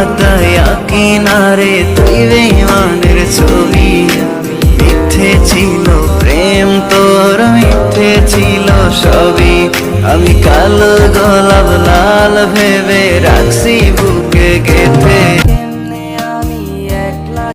পাতায় কিনারে তুই বেঈমানের ছবি। মিথ্যে ছিল প্রেম তোর, মিথ্যে ছিল সবই। আমি কালো গোলাপ লাল ভেবে রাখছি বুকে গেঁথে।